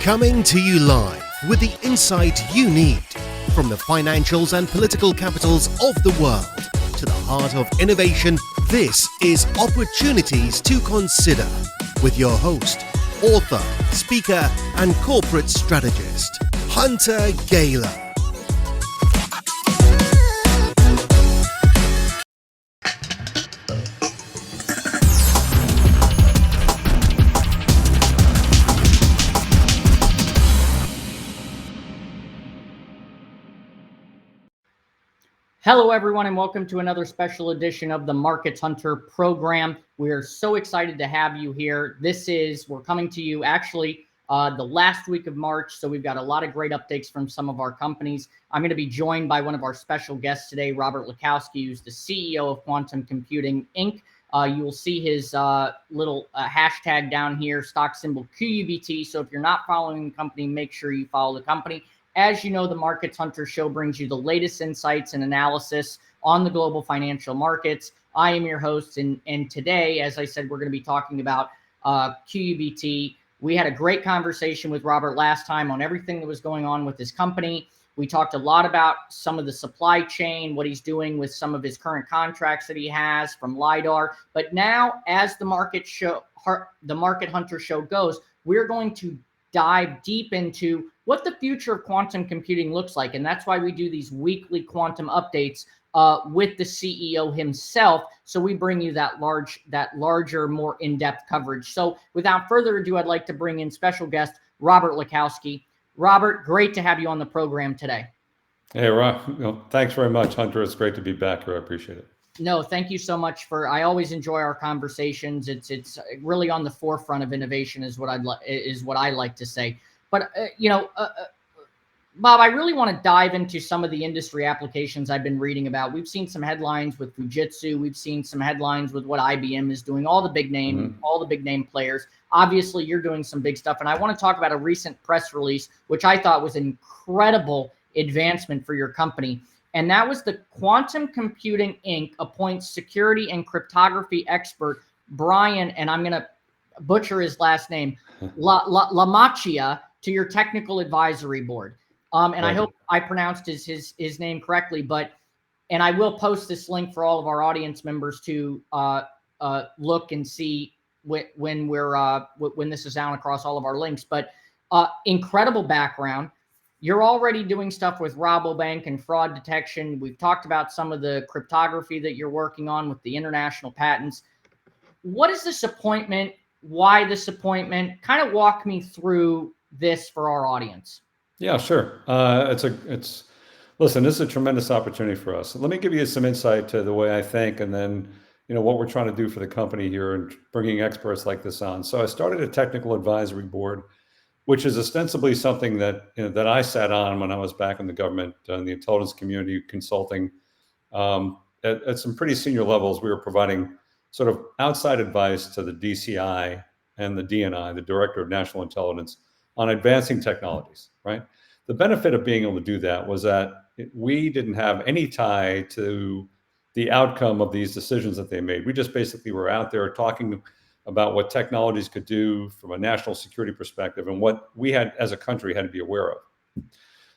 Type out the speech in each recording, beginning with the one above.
Coming to you live with the insight you need from the financials and political capitals of the world to the heart of innovation. This is Opportunities to Consider with your host, author, speaker, and corporate strategist, Hunter Gaylor. Hello, everyone, and welcome to another special edition of the Markets Hunter program. We are so excited to have you here. We're coming to you actually the last week of March, so we've got a lot of great updates from some of our companies. I'm going to be joined by one of our special guests today, Robert Liscouski, who's the CEO of Quantum Computing, Inc. You will see his little hashtag down here, stock symbol QUBT. So if you're not following the company, make sure you follow the company. As you know, the Markets Hunter show brings you the latest insights and analysis on the global financial markets. I am your host, and today, as I said, we're going to be talking about QUBT. We had a great conversation with Robert last time on everything that was going on with his company. We talked a lot about some of the supply chain, what he's doing with some of his current contracts that he has from LiDAR. But now, as the Market Hunter show goes, we're going to dive deep into what the future of quantum computing looks like. And that's why we do these weekly quantum updates with the CEO himself. So we bring you that larger, more in-depth coverage. So without further ado, I'd like to bring in special guest, Robert Liscouski. Robert, great to have you on the program today. Hey, Rob. Thanks very much, Hunter. It's great to be back here. I appreciate it. No, thank you so much I always enjoy our conversations. It's really on the forefront of innovation is what I like to say. But, Bob, I really want to dive into some of the industry applications I've been reading about. We've seen some headlines with Fujitsu. We've seen some headlines with what IBM is doing, all the big name players. Obviously, you're doing some big stuff. And I want to talk about a recent press release, which I thought was an incredible advancement for your company. And that was the Quantum Computing, Inc. appoints security and cryptography expert Brian, and I'm going to butcher his last name, LaMacchia, to your technical advisory board. And I hope I pronounced his name correctly, and I will post this link for all of our audience members to look and see when this is out across all of our links. But incredible background. You're already doing stuff with Rabobank and fraud detection. We've talked about some of the cryptography that you're working on with the international patents. What is this appointment? Why this appointment? Kind of walk me through this for our audience. Yeah, sure. Listen, this is a tremendous opportunity for us. Let me give you some insight to the way I think, and then what we're trying to do for the company here and bringing experts like this on. So I started a technical advisory board, which is ostensibly something that that I sat on when I was back in the government, in the intelligence community, consulting at some pretty senior levels. We were providing sort of outside advice to the DCI and the DNI, the Director of National Intelligence, on advancing technologies, right? The benefit of being able to do that was that we didn't have any tie to the outcome of these decisions that they made. We just basically were out there talking about what technologies could do from a national security perspective and what we had as a country had to be aware of.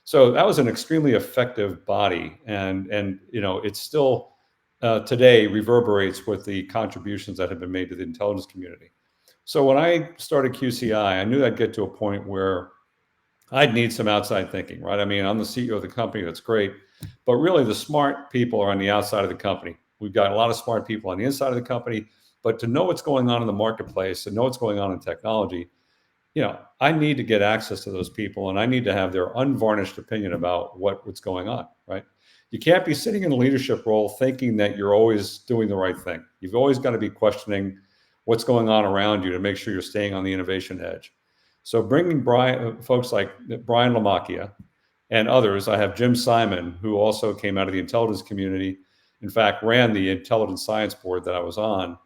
So that was an extremely effective body, and it still today reverberates with the contributions that have been made to the intelligence community. So when I started QCI, I knew I'd get to a point where I'd need some outside thinking, right? I mean, I'm the CEO of the company, that's great, but really the smart people are on the outside of the company. We've got a lot of smart people on the inside of the company, but to know what's going on in the marketplace and know what's going on in technology, I need to get access to those people, and I need to have their unvarnished opinion about what's going on, right? You can't be sitting in a leadership role thinking that you're always doing the right thing. You've always got to be questioning what's going on around you to make sure you're staying on the innovation edge. So bringing folks like Brian LaMacchia and others, I have Jim Simon, who also came out of the intelligence community, in fact, ran the Intelligence ScienceBoard that I was on.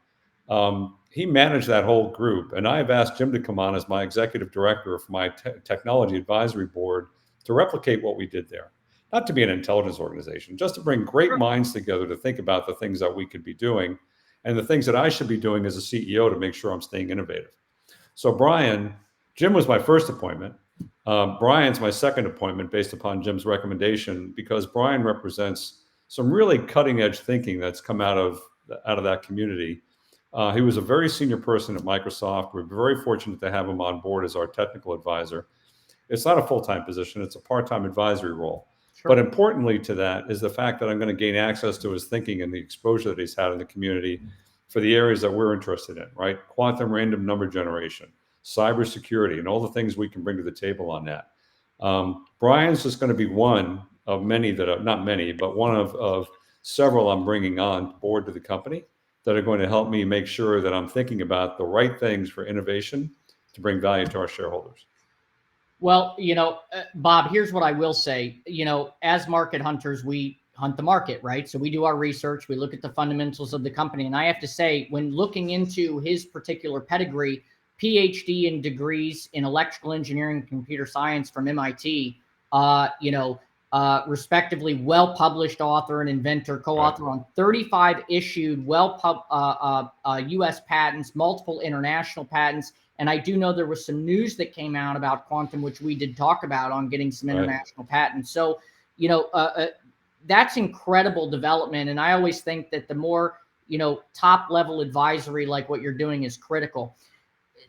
He managed that whole group, and I've asked Jim to come on as my executive director for my technology advisory board to replicate what we did there. Not to be an intelligence organization, just to bring great minds together to think about the things that we could be doing and the things that I should be doing as a CEO to make sure I'm staying innovative. So Jim was my first appointment. Brian's my second appointment based upon Jim's recommendation, because Brian represents some really cutting edge thinking that's come out of that community. He was a very senior person at Microsoft. We're very fortunate to have him on board as our technical advisor. It's not a full-time position, it's a part-time advisory role. Sure. But importantly to that is the fact that I'm going to gain access to his thinking and the exposure that he's had in the community for the areas that we're interested in, right? Quantum random number generation, cybersecurity, and all the things we can bring to the table on that. Brian's just going to be one of many that are, not many, but one of several I'm bringing on board to the company that are going to help me make sure that I'm thinking about the right things for innovation to bring value to our shareholders. Well, Bob, here's what I will say. As market hunters, we hunt the market, right? So we do our research, we look at the fundamentals of the company. And I have to say, when looking into his particular pedigree, PhD and degrees in electrical engineering and computer science from MIT, respectively well-published author and inventor, co-author on 35 issued U.S. patents, multiple international patents. And I do know there was some news that came out about quantum, which we did talk about on getting some international patents. So, that's incredible development. And I always think that the more, top level advisory like what you're doing is critical.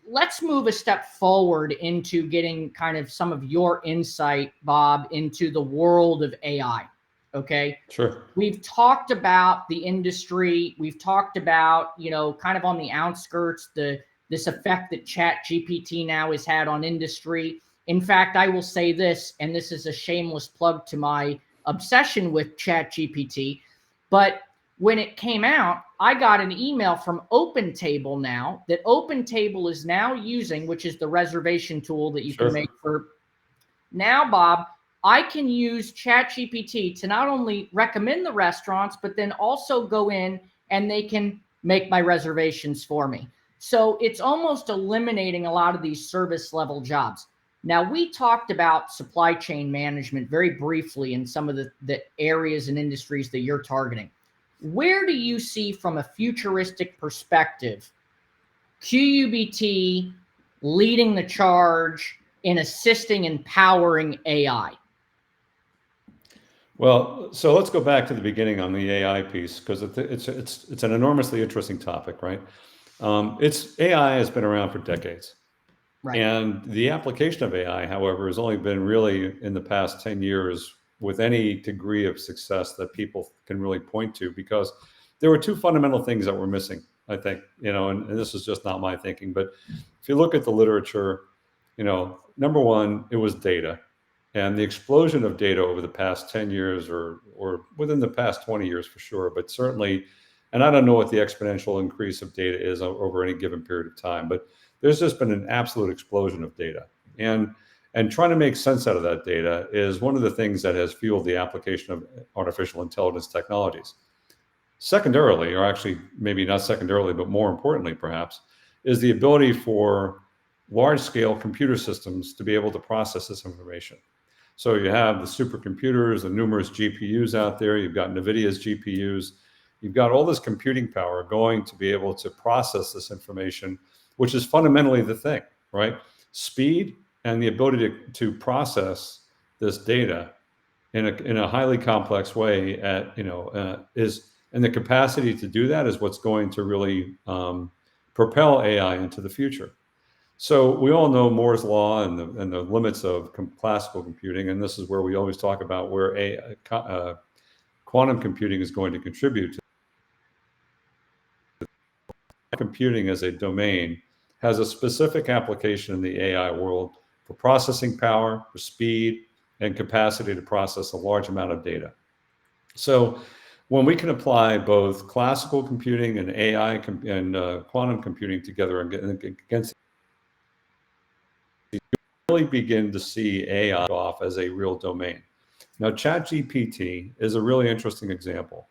Let's move a step forward into getting kind of some of your insight, Bob, into the world of AI. Okay. Sure. We've talked about the industry. We've talked about, kind of on the outskirts, this effect that ChatGPT now has had on industry. In fact, I will say this, and this is a shameless plug to my obsession with ChatGPT, but when it came out, I got an email from OpenTable now that OpenTable is now using, which is the reservation tool that you can make for. Now, Bob, I can use ChatGPT to not only recommend the restaurants, but then also go in and they can make my reservations for me. So it's almost eliminating a lot of these service level jobs. Now, we talked about supply chain management very briefly in some of the areas and industries that you're targeting. Where do you see, from a futuristic perspective, QUBT leading the charge in assisting and powering AI? Well, so let's go back to the beginning on the AI piece, because it's an enormously interesting topic, right? AI has been around for decades. Right. And the application of AI, however, has only been really in the past 10 years with any degree of success that people can really point to, because there were two fundamental things that were missing, I think, and this is just not my thinking, but if you look at the literature, number one, it was data. And the explosion of data over the past 10 years or within the past 20 years for sure, but certainly, and I don't know what the exponential increase of data is over any given period of time, but there's just been an absolute explosion of data. And trying to make sense out of that data is one of the things that has fueled the application of artificial intelligence technologies. Secondarily, or actually maybe not secondarily, but more importantly perhaps, is the ability for large-scale computer systems to be able to process this information. So you have the supercomputers, the numerous GPUs out there, you've got NVIDIA's GPUs, you've got all this computing power going to be able to process this information, which is fundamentally the thing, right? Speed and the ability to process this data in a highly complex way and the capacity to do that is what's going to really propel AI into the future. So we all know Moore's law and the limits of classical computing, and this is where we always talk about where quantum computing is going to contribute to. Computing as a domain has a specific application in the AI world for processing power, for speed, and capacity to process a large amount of data. So when we can apply both classical computing and AI and quantum computing together against, you really begin to see AI off as a real domain. Now, ChatGPT is a really interesting example.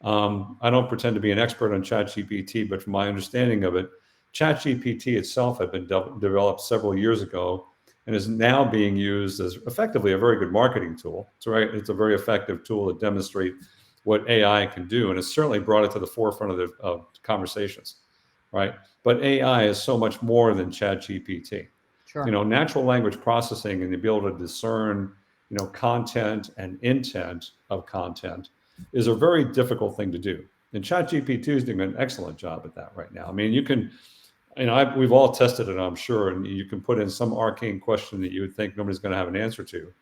I don't pretend to be an expert on ChatGPT, but from my understanding of it, ChatGPT itself had been developed several years ago and is now being used as effectively a very good marketing tool. It's a very effective tool to demonstrate what AI can do, and it's certainly brought it to the forefront of conversations, right? But AI is so much more than ChatGPT. Sure. You know, natural language processing and to be able to discern, you know, content and intent of content is a very difficult thing to do. And ChatGPT is doing an excellent job at that right now. I mean, you can, you know, we've all tested it, I'm sure, and you can put in some arcane question that you would think nobody's going to have an answer to.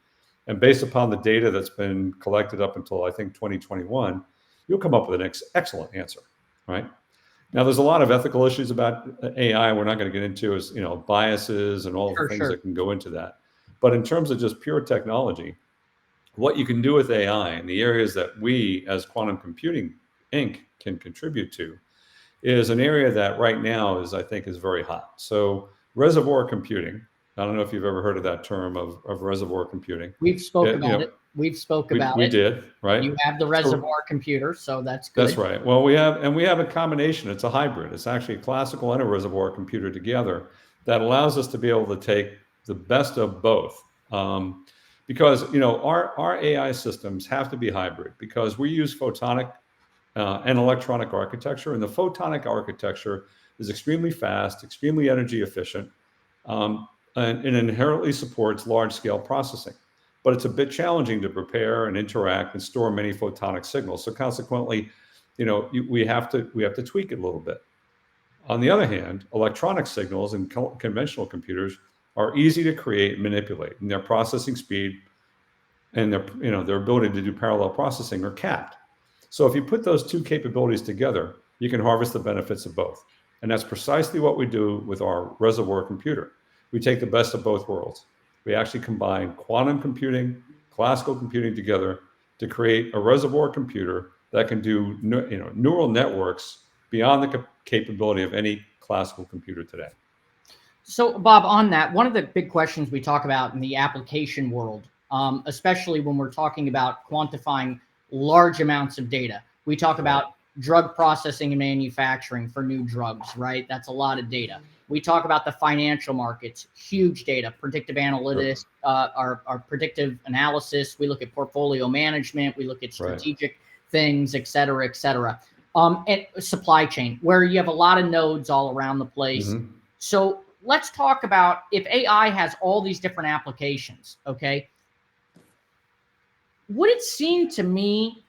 And based upon the data that's been collected up until, I think, 2021, you'll come up with an excellent answer, right? Now, there's a lot of ethical issues about AI we're not going to get into, as you know, biases and all the things that can go into that. But in terms of just pure technology, what you can do with AI and the areas that we as Quantum Computing Inc. can contribute to is an area that right now is, I think, is very hot. So reservoir computing, I don't know if you've ever heard of that term of reservoir computing. We've spoke about it. We've spoke about it. We did, right? You have the reservoir computer, so that's good. That's right. Well, we have a combination. It's a hybrid. It's actually a classical and a reservoir computer together that allows us to be able to take the best of both. Because, you know, our AI systems have to be hybrid because we use photonic and electronic architecture, and the photonic architecture is extremely fast, extremely energy efficient, and inherently supports large-scale processing. But it's a bit challenging to prepare and interact and store many photonic signals. So consequently, you know, we have to tweak it a little bit. On the other hand, electronic signals in conventional computers are easy to create and manipulate, and their processing speed and their ability to do parallel processing are capped. So if you put those two capabilities together, you can harvest the benefits of both. And that's precisely what we do with our reservoir computer. We take the best of both worlds. We actually combine quantum computing, classical computing together to create a reservoir computer that can do neural networks beyond the capability of any classical computer today. So, Bob, on that, one of the big questions we talk about in the application world, especially when we're talking about quantifying large amounts of data, we talk about drug processing and manufacturing for new drugs, right? That's a lot of data. We talk about the financial markets, huge data, predictive analytics, our predictive analysis. We look at portfolio management. We look at strategic things, et cetera, et cetera. And supply chain, where you have a lot of nodes all around the place. Mm-hmm. So let's talk about if AI has all these different applications, okay? Would it seem to me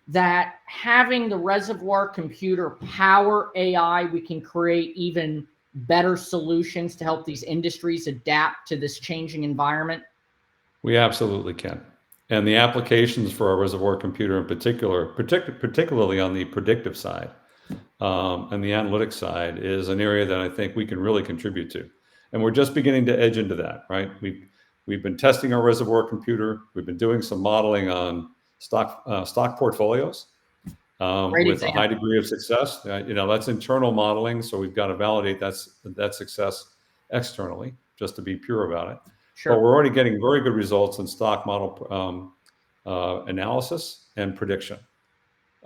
that having the reservoir computer power AI, we can create even better solutions to help these industries adapt to this changing environment? We absolutely can. And the applications for our reservoir computer in particular, particularly on the predictive side and the analytics side, is an area that I think we can really contribute to. And we're just beginning to edge into that, right? We've been testing our reservoir computer. We've been doing some modeling on stock portfolios with a high degree of success. That's internal modeling, so we've got to validate that success externally, just to be pure about it. Sure. But we're already getting very good results in stock model analysis and prediction.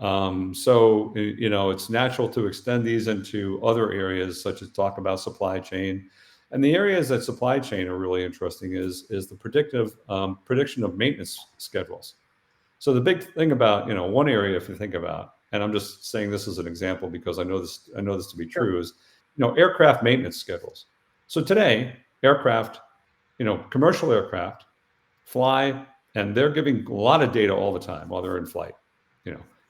So it's natural to extend these into other areas, such as talk about supply chain. And the areas that supply chain are really interesting is the prediction of maintenance schedules. So the big thing about, one area, if you think about, and I'm just saying this as an example because I know this to be true, is, aircraft maintenance schedules. So today, aircraft, commercial aircraft fly, and they're giving a lot of data all the time while they're in flight.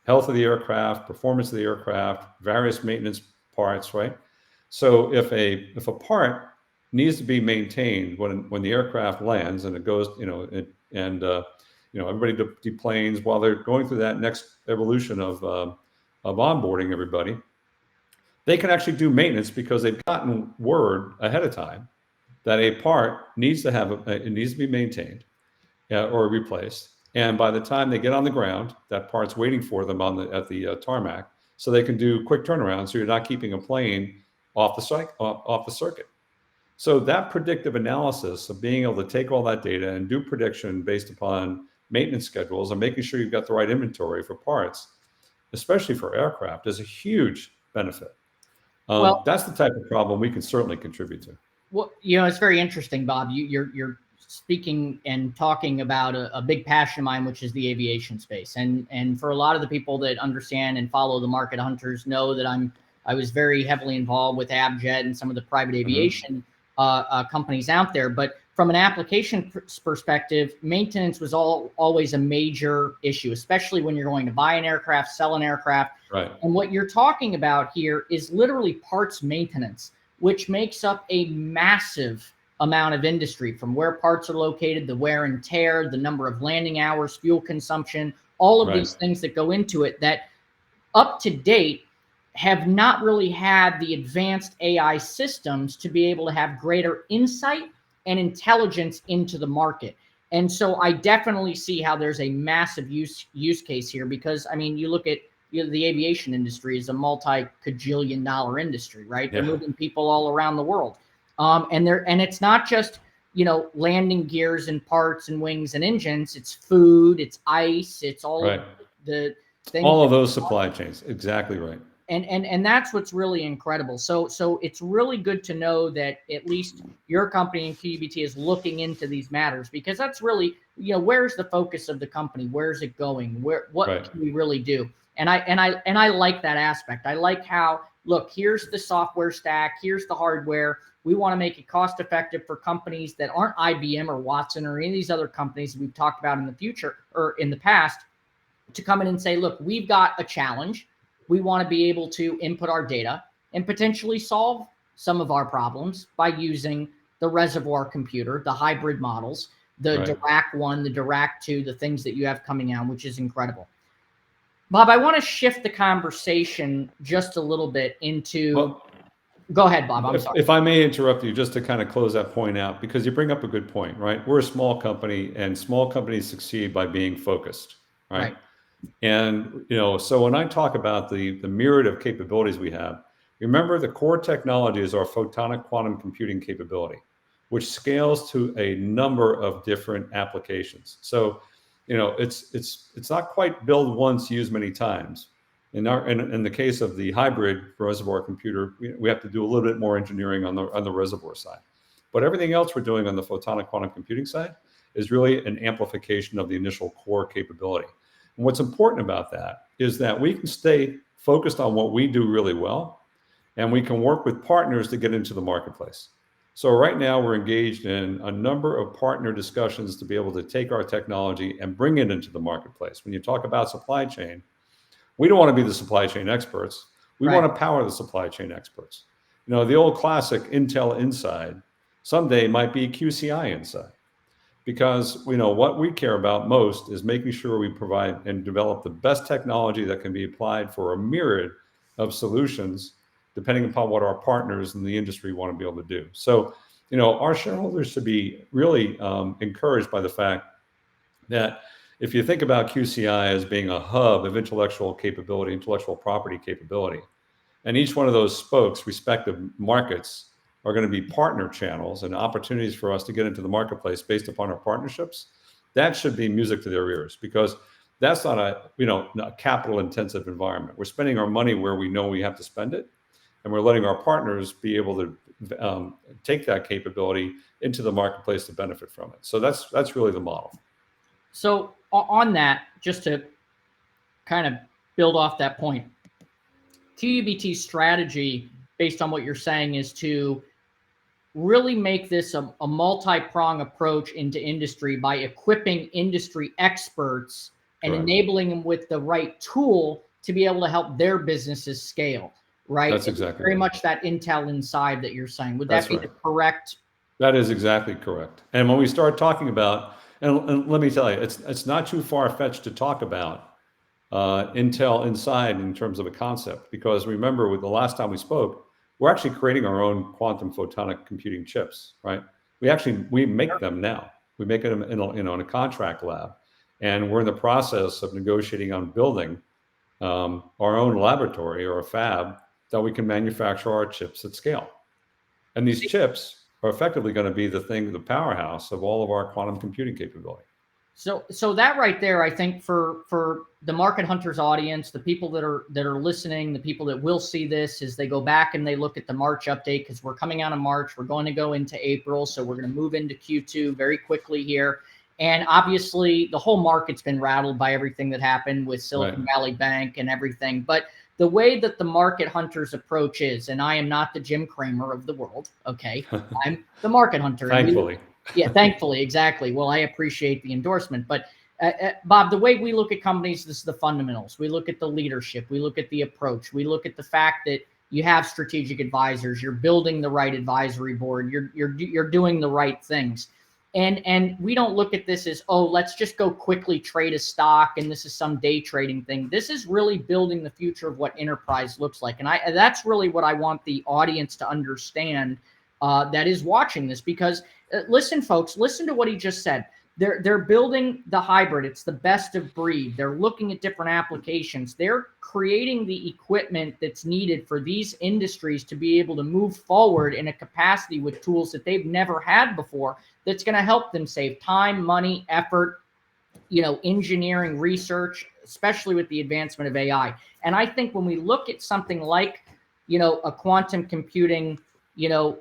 Health of the aircraft, performance of the aircraft, various maintenance parts, right? So if a part needs to be maintained when the aircraft lands and it goes, everybody deplanes while they're going through that next evolution of onboarding everybody, they can actually do maintenance because they've gotten word ahead of time that a part needs to be maintained or replaced. And by the time they get on the ground, that part's waiting for them at the tarmac, so they can do quick turnaround. So you're not keeping a plane off the circuit. So that predictive analysis of being able to take all that data and do prediction based upon maintenance schedules and making sure you've got the right inventory for parts, especially for aircraft, is a huge benefit. That's the type of problem we can certainly contribute to. Well, it's very interesting, Bob. You're speaking and talking about a big passion of mine, which is the aviation space. And for a lot of the people that understand and follow the market hunters know that I was very heavily involved with Abjet and some of the private aviation companies out there. But from an application perspective, maintenance was always a major issue, especially when you're going to buy an aircraft, sell an aircraft. Right. And what you're talking about here is literally parts maintenance, which makes up a massive amount of industry, from where parts are located, the wear and tear, the number of landing hours, fuel consumption, all of these things that go into it that up to date have not really had the advanced AI systems to be able to have greater insight and intelligence into the market. And so I definitely see how there's a massive use case here, because I mean, you look at the aviation industry is a multi-cajillion dollar industry, right? They're moving people all around the world. And it's not just, landing gears and parts and wings and engines. It's food, it's ice, it's all of the things. All of those supply chains. Exactly right. And that's what's really incredible. So it's really good to know that at least your company and QUBT is looking into these matters, because that's really, where's the focus of the company? Where's it going? What can we really do? And I like that aspect. I like how, look, here's the software stack, here's the hardware. We want to make it cost effective for companies that aren't IBM or Watson or any of these other companies we've talked about in the future or in the past, to come in and say, look, we've got a challenge. We want to be able to input our data and potentially solve some of our problems by using the reservoir computer, the hybrid models, the Dirac 1, the Dirac 2, the things that you have coming out, which is incredible. Bob, I want to shift the conversation just a little bit into... Go ahead, Bob. I'm sorry. If I may interrupt you just to kind of close that point out, because you bring up a good point, right? We're a small company, and small companies succeed by being focused, right? And, so when I talk about the myriad of capabilities we have, remember the core technology is our photonic quantum computing capability, which scales to a number of different applications. So, it's not quite build once, use many times. In the case of the hybrid reservoir computer, we have to do a little bit more engineering on the reservoir side. But everything else we're doing on the photonic quantum computing side is really an amplification of the initial core capability. And what's important about that is that we can stay focused on what we do really well, and we can work with partners to get into the marketplace. So right now we're engaged in a number of partner discussions to be able to take our technology and bring it into the marketplace. When you talk about supply chain, we don't want to be the supply chain experts. We want to power the supply chain experts. The old classic Intel inside someday might be QCI inside, because what we care about most is making sure we provide and develop the best technology that can be applied for a myriad of solutions, depending upon what our partners in the industry want to be able to do. So, our shareholders should be really encouraged by the fact that if you think about QCI as being a hub of intellectual capability, intellectual property capability, and each one of those spokes, respective markets, are going to be partner channels and opportunities for us to get into the marketplace based upon our partnerships, that should be music to their ears, because that's not a capital intensive environment. We're spending our money where we know we have to spend it, and we're letting our partners be able to take that capability into the marketplace to benefit from it. So that's really the model. So on that, just to kind of build off that point, QUBT's strategy, based on what you're saying, is to really make this a multi-prong approach into industry by equipping industry experts and enabling them with the right tool to be able to help their businesses scale, right? That's exactly very much that Intel inside that you're saying. Would that be the correct? That is exactly correct. And when we start talking about, and let me tell you, it's not too far-fetched to talk about Intel inside in terms of a concept, because remember, with the last time we spoke, we're actually creating our own quantum photonic computing chips, right? We make them now. We make them in a contract lab, and we're in the process of negotiating on building our own laboratory or a fab that we can manufacture our chips at scale. And these chips are effectively going to be the powerhouse of all of our quantum computing capability. So that right there, I think for the Market Hunters audience, the people that are listening, the people that will see this as they go back and they look at the March update, because we're coming out of March, we're going to go into April, so we're going to move into Q2 very quickly here. And obviously, the whole market's been rattled by everything that happened with Silicon Valley Bank and everything. But the way that the market hunter's approach is, and I am not the Jim Cramer of the world, okay? I'm the market hunter. Thankfully. Yeah, thankfully, exactly. Well, I appreciate the endorsement. But Bob, the way we look at companies, this is the fundamentals. We look at the leadership. We look at the approach. We look at the fact that you have strategic advisors. You're building the right advisory board. You're doing the right things. And we don't look at this as, oh, let's just go quickly trade a stock and this is some day trading thing. This is really building the future of what enterprise looks like. And that's really what I want the audience to understand that is watching this, because listen, folks, listen to what he just said. They're building the hybrid. It's the best of breed. They're looking at different applications. They're creating the equipment that's needed for these industries to be able to move forward in a capacity with tools that they've never had before. That's going to help them save time, money, effort, engineering, research, especially with the advancement of AI. And I think when we look at something like, a quantum computing,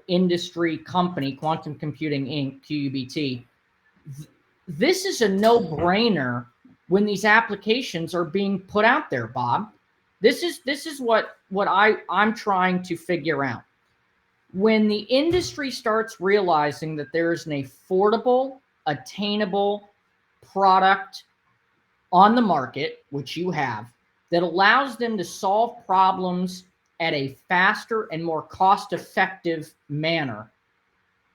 industry company, Quantum Computing Inc., QUBT, this is a no-brainer when these applications are being put out there, Bob. This is what I'm trying to figure out. When the industry starts realizing that there is an affordable, attainable product on the market, which you have, that allows them to solve problems at a faster and more cost-effective manner,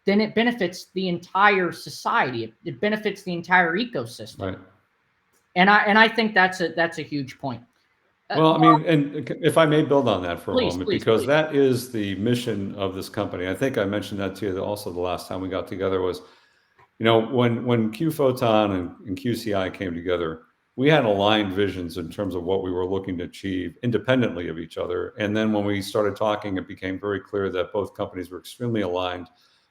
then it benefits the entire society. It benefits the entire ecosystem. Right. And I think that's a huge point. Well, I mean, and if I may build on that for a moment, because please. that is the mission of this company. I think I mentioned that to you also the last time we got together was, when Q Photon and QCI came together, we had aligned visions in terms of what we were looking to achieve independently of each other. And then when we started talking, it became very clear that both companies were extremely aligned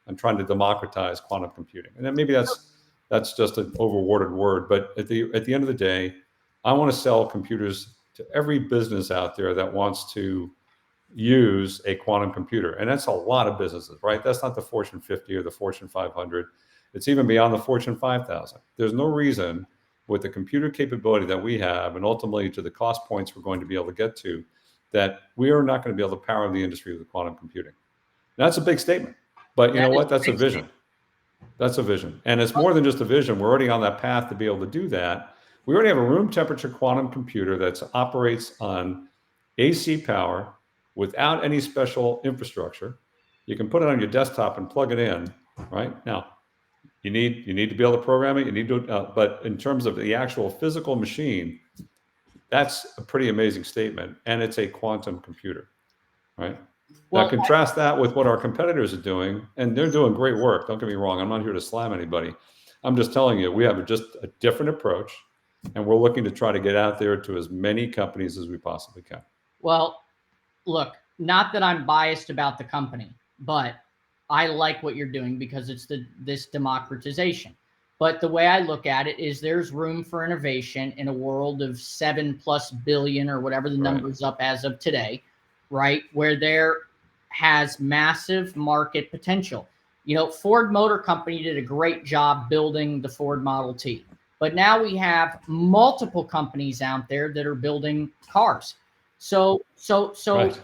on trying to democratize quantum computing. And then maybe that's just an overworded word, but at the end of the day, I want to sell computers to every business out there that wants to use a quantum computer. And that's a lot of businesses, right? That's not the Fortune 50 or the Fortune 500. It's even beyond the Fortune 5,000. There's no reason with the computer capability that we have, and ultimately to the cost points we're going to be able to get to, that we are not going to be able to power the industry with quantum computing. That's a big statement, but you know what? That's a vision. That's a vision. And it's more than just a vision. We're already on that path to be able to do that. We already have a room temperature quantum computer that operates on AC power without any special infrastructure. You can put it on your desktop and plug it in, right? Now, you need to be able to program it. You need to, but in terms of the actual physical machine, that's a pretty amazing statement. And it's a quantum computer, right? Well, now contrast that with what our competitors are doing, and they're doing great work. Don't get me wrong. I'm not here to slam anybody. I'm just telling you, we have just a different approach, and we're looking to try to get out there to as many companies as we possibly can. Well, look, not that I'm biased about the company, but I like what you're doing because it's this democratization. But the way I look at it is there's room for innovation in a world of 7+ billion or whatever the number's up as of today, right? Where there has massive market potential. Ford Motor Company did a great job building the Ford Model T, but now we have multiple companies out there that are building cars. So right.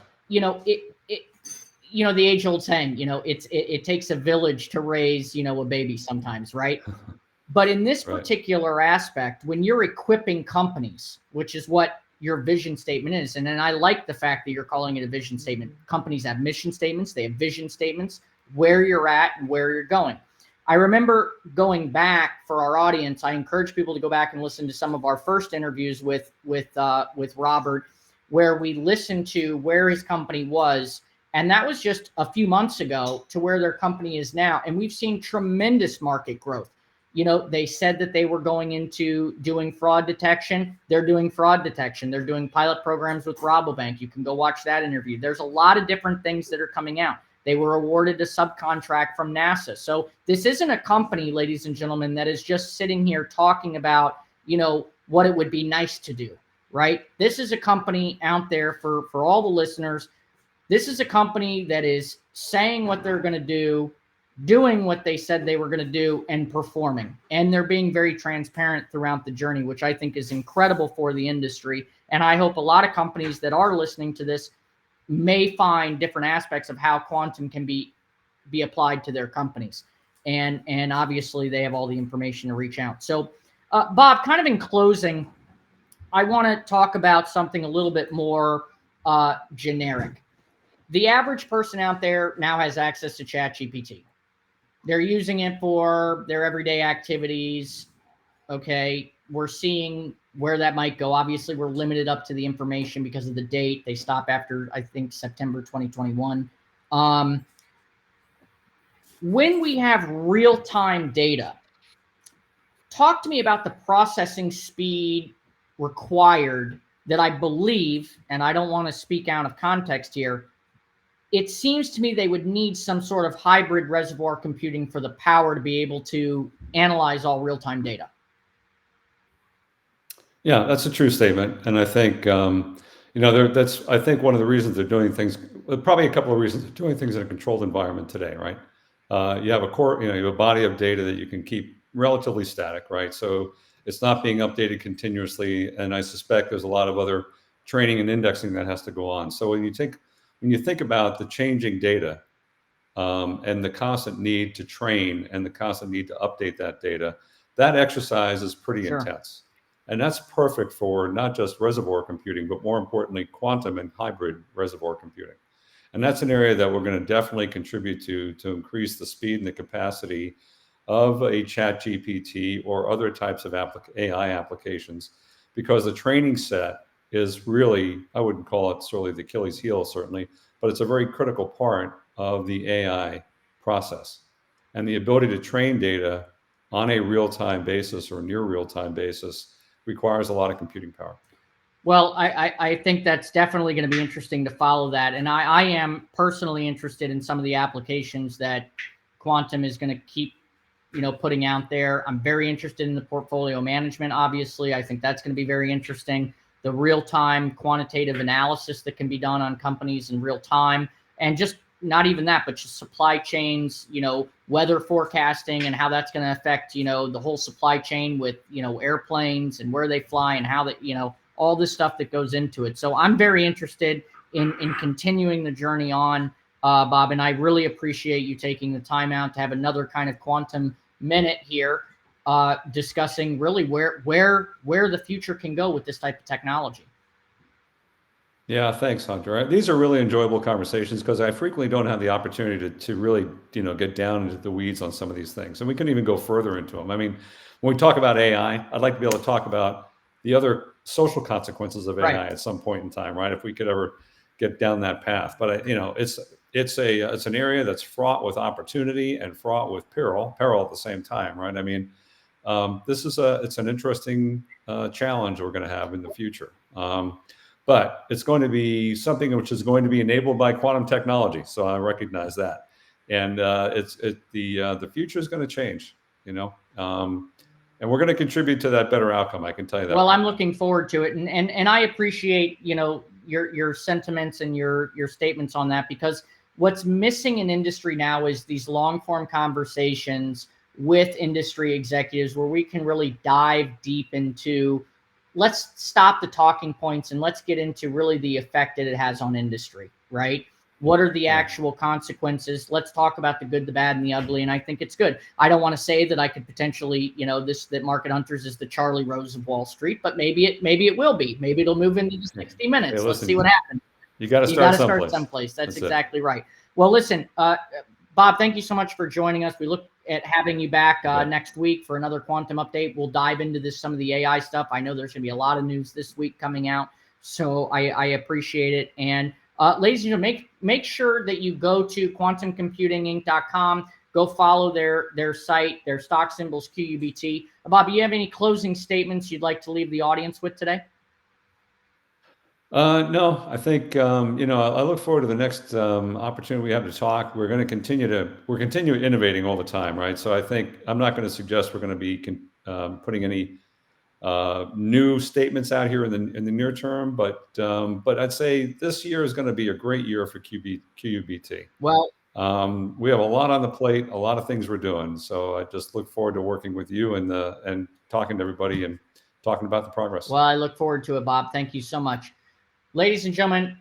The age-old saying, it takes a village to raise, a baby sometimes, right? But in this particular aspect, when you're equipping companies, which is what your vision statement is, and then I like the fact that you're calling it a vision statement. Companies have mission statements, they have vision statements, where you're at and where you're going. I remember going back for our audience. I encourage people to go back and listen to some of our first interviews with Robert, where we listened to where his company was. And that was just a few months ago to where their company is now. And we've seen tremendous market growth. They said that they were going into doing fraud detection. They're doing fraud detection. They're doing pilot programs with Rabobank. You can go watch that interview. There's a lot of different things that are coming out. They were awarded a subcontract from NASA. So this isn't a company, ladies and gentlemen, that is just sitting here talking about, what it would be nice to do, right? This is a company out there for all the listeners. This is a company that is saying what they're going to do, doing what they said they were going to do and performing. And they're being very transparent throughout the journey, which I think is incredible for the industry. And I hope a lot of companies that are listening to this may find different aspects of how quantum can be applied to their companies. And obviously they have all the information to reach out. So Bob, kind of in closing, I want to talk about something a little bit more generic. The average person out there now has access to ChatGPT. They're using it for their everyday activities. Okay, we're seeing where that might go. Obviously, we're limited up to the information because of the date. They stop after, I think, September 2021. When we have real-time data, talk to me about the processing speed required that I believe, and I don't want to speak out of context here, it seems to me they would need some sort of hybrid reservoir computing for the power to be able to analyze all real-time data. Yeah, that's a true statement. And I think, that's, I think one of the reasons they're doing things, probably a couple of reasons they're doing things in a controlled environment today, right? You have a core, you have a body of data that you can keep relatively static, right? So it's not being updated continuously. And I suspect there's a lot of other training and indexing that has to go on. So when you think about the changing data and the constant need to train and the constant need to update that data, that exercise is pretty intense. And that's perfect for not just reservoir computing, but more importantly, quantum and hybrid reservoir computing. And that's an area that we're going to definitely contribute to increase the speed and the capacity of a ChatGPT or other types of AI applications, because the training set is really, I wouldn't call it certainly the Achilles heel, certainly, but it's a very critical part of the AI process. And the ability to train data on a real-time basis or near real-time basis requires a lot of computing power. Well, I think that's definitely going to be interesting to follow that. And I am personally interested in some of the applications that quantum is going to keep, putting out there. I'm very interested in the portfolio management. Obviously, I think that's going to be very interesting. The real-time quantitative analysis that can be done on companies in real time, and just not even that, but just supply chains, weather forecasting and how that's going to affect, the whole supply chain with, airplanes and where they fly and how that, all this stuff that goes into it. So I'm very interested in continuing the journey on, Bob, and I really appreciate you taking the time out to have another kind of quantum minute here, discussing really where the future can go with this type of technology. Yeah, thanks, Hunter. These are really enjoyable conversations because I frequently don't have the opportunity to really, get down into the weeds on some of these things. And we can even go further into them. I mean, when we talk about AI, I'd like to be able to talk about the other social consequences of AI at some point in time, right? If we could ever get down that path. But it's an area that's fraught with opportunity and fraught with peril at the same time, right? I mean, it's an interesting challenge we're going to have in the future. But it's going to be something which is going to be enabled by quantum technology. So I recognize that, and the future is going to change, and we're going to contribute to that better outcome. I can tell you that. Well, I'm looking forward to it, and I appreciate your sentiments and your statements on that, because what's missing in industry now is these long form conversations with industry executives where we can really dive deep into. Let's stop the talking points and let's get into really the effect that it has on industry, right? What are the actual consequences? Let's talk about the good, the bad, and the ugly. And I think it's good. I don't want to say that I could potentially, that Market Hunters is the Charlie Rose of Wall Street, but maybe it will be. Maybe it'll move into the 60 minutes. Hey, Let's see what happens. You got to start someplace. That's exactly right. Well, listen, Bob, thank you so much for joining us. We look at having you back next week for another quantum update. We'll dive into some of the AI stuff. I know there's going to be a lot of news this week coming out, so I appreciate it. And ladies and gentlemen, make sure that you go to quantumcomputinginc.com. Go follow their site. Their stock symbol's QUBT. Bob, do you have any closing statements you'd like to leave the audience with today? No, I think, I look forward to the next opportunity we have to talk. We're continue innovating all the time, right? So I think I'm not going to suggest we're going to be putting any new statements out here in the near term, but I'd say this year is going to be a great year for QUBT. Well, We have a lot on the plate, a lot of things we're doing. So I just look forward to working with you and talking to everybody and talking about the progress. Well, I look forward to it, Bob. Thank you so much. Ladies and gentlemen,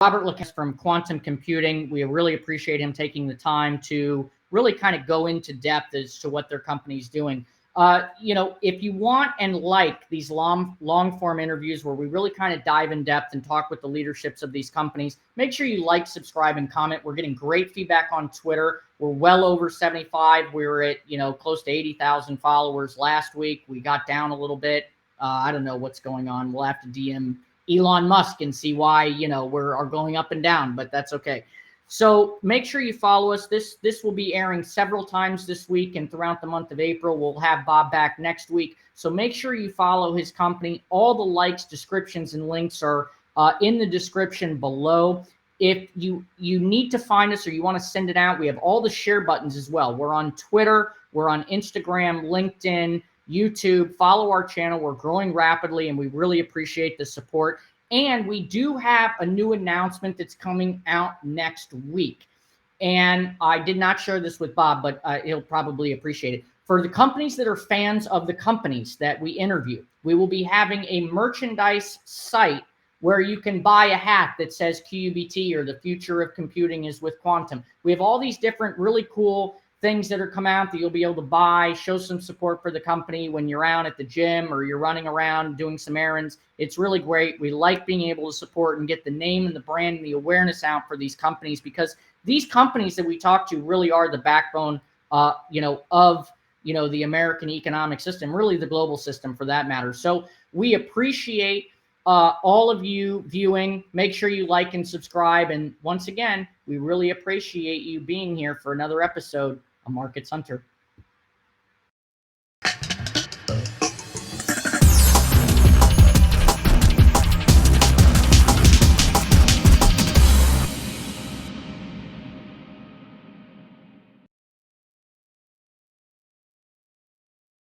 Robert Liscouski from Quantum Computing. We really appreciate him taking the time to really kind of go into depth as to what their company's doing. If you want and like these long form interviews where we really kind of dive in depth and talk with the leaderships of these companies, make sure you like, subscribe, and comment. We're getting great feedback on Twitter. We're well over 75. We were at, close to 80,000 followers last week. We got down a little bit. I don't know what's going on. We'll have to DM Elon Musk and see why, we're going up and down, but that's okay. So make sure you follow us. This will be airing several times this week and throughout the month of April. We'll have Bob back next week. So make sure you follow his company. All the likes, descriptions, and links are in the description below. If you need to find us or you want to send it out, we have all the share buttons as well. We're on Twitter. We're on Instagram, LinkedIn, YouTube. Follow our channel. We're growing rapidly, and we really appreciate the support. And we do have a new announcement that's coming out next week. And I did not share this with Bob, but he'll probably appreciate it. For the companies that are fans of the companies that we interview, we will be having a merchandise site where you can buy a hat that says QUBT or the future of computing is with quantum. We have all these different really cool things that are come out that you'll be able to buy, show some support for the company when you're out at the gym or you're running around doing some errands. It's really great. We like being able to support and get the name and the brand and the awareness out for these companies, because these companies that we talk to really are the backbone, of the American economic system, really the global system for that matter. So we appreciate all of you viewing. Make sure you like and subscribe. And once again, we really appreciate you being here for another episode of Markets Hunter.